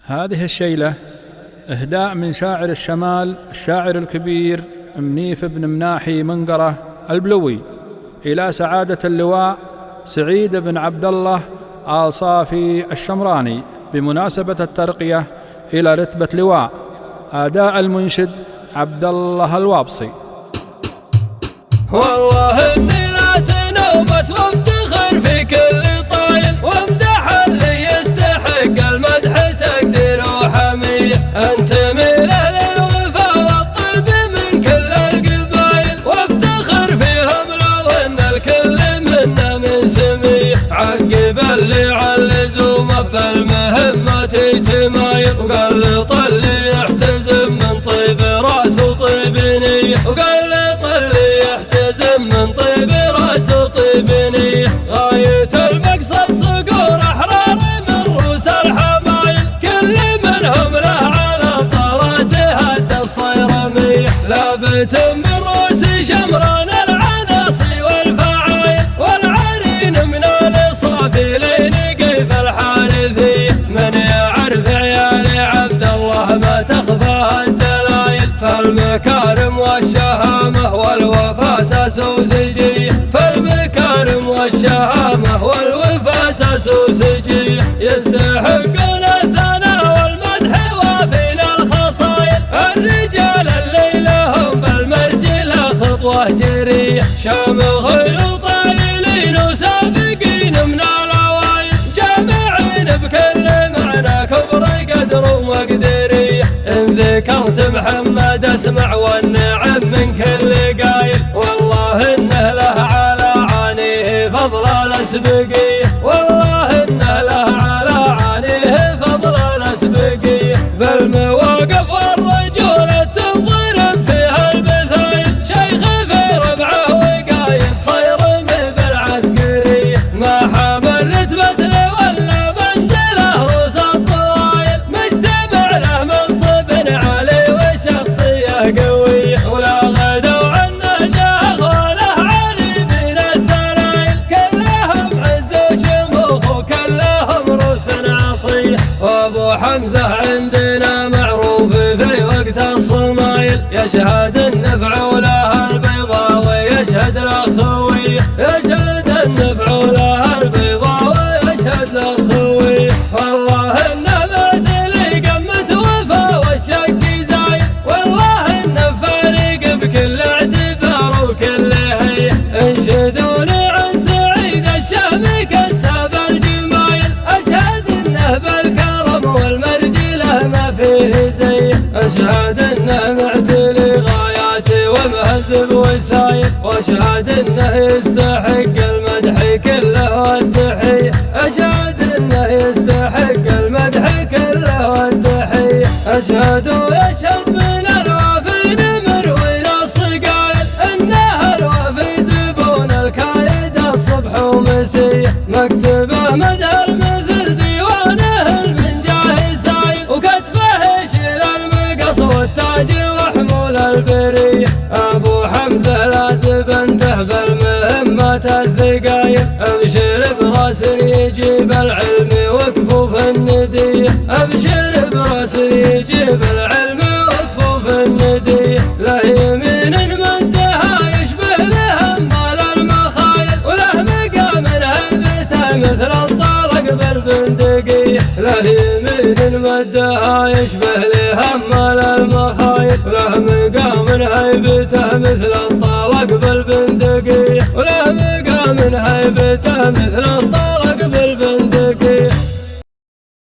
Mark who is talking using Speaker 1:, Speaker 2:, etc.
Speaker 1: هذه الشيلة إهداء من شاعر الشمال الشاعر الكبير منيف بن مناحي منقرة البلوي إلى سعادة اللواء سعيد بن عبد الله آل صافي الشمراني بمناسبة الترقية إلى رتبة لواء. أداء المنشد عبد الله الوابصي.
Speaker 2: والله إني لا تنوم بس وافتخر في كل طايل، وامدح اللي يستحق المدح تقدير وحمية. انتمي للوفا والطيب من كل القبايل، وافتخر فيهم لو ان الكل منا من سمية. عقب اللي علزومه بالمهمات تمايل، وقلط اللي يحتزم من طيب راس وطيب نية، وقلط اللي يحتزم من طيب راس وطيب نية. غاية المقصد صقور أحرار من رؤوس الحمايل، كل منهم له على طاراته هد الصيرمية. لابت من رؤوس شمران العناصي والفعايل، والعرين من الصافي لين قيف الحارثية. من يعرف عيال عبد الله ما تخفى الدلايل، فالمكارم والشهامة والوفا اساس وسجية. فالمكارم والشهامة والوفا اساس وسجية، يستحقون الثناء والمدح وافين الخصايل. الرجال اللي لهم بالمرجلة خطوة جرية، شامل خيل طايلين وسابقين من الأوائل، جامعين بكل معنى كبر قدر ومقدرية. إن ذكرت محمد اسمع والنعم من كل قايل، والله إنه له على عانيه فضل الأسبقية. والله إنه له على عانيه فضل الأسبقية. بالمواقف والرجولة تنضرب فيها المثايل، شيخ في ربعه وقايد صيرم بالعسكرية. ما حمل رتبة له ولا منزله رؤوس الطوايل، مجتمع له منصب عالي وشخصية قوية. ولا غدوا عنه جاه وله علي من السلايل، كلهم عز وشموخ وكلهم رؤوس عصية. وابو حمزة عندنا معروف في وقت الصمايل، يشهد النفع ولها البيضاء ويشهد الأخوية. يشهد النفع ولها البيضاء ويشهد الأخوية. والله إنه ذات لي قمة وفا والشق زايد، والله إنه فارق بكل اعتبار وكل هية. انشدوني عن سعيد الشامي كساب الجمايل، أشهد إنه بالكرم والمرجلة ما فيه زيه. أشهد إنه معتلي غاياتي ومهذب وسايل، وأشهد إنه يستحق المدح كله والتحية. أشهد إنه يستحق المدح كله والتحية. أشهد ويشهد من الوافين مروي الصقايل، إنه الوافي زبون الكايد الصبح ومسية. مكتبه مدى المثل ديوانه من جاه سايل، وكتبه يشيل المقص والتاج وحمول البرية. أبو حمزة لازب انته بالمهمات الثقايل، أبشر براس يجيب العلم وكفوف الندية. أبشر براس يجيب العلم وكفوف الندية. له يمين مدها يشبه له مال المخايل، وله مقام هيبته مثل الطلق بالبندقية. له يمين مدها يشبه له مال المخايل، وله مقام هيبته مثل الطلق بالبندقية. وله مقام هيبته مثل الطلق بالبندقية.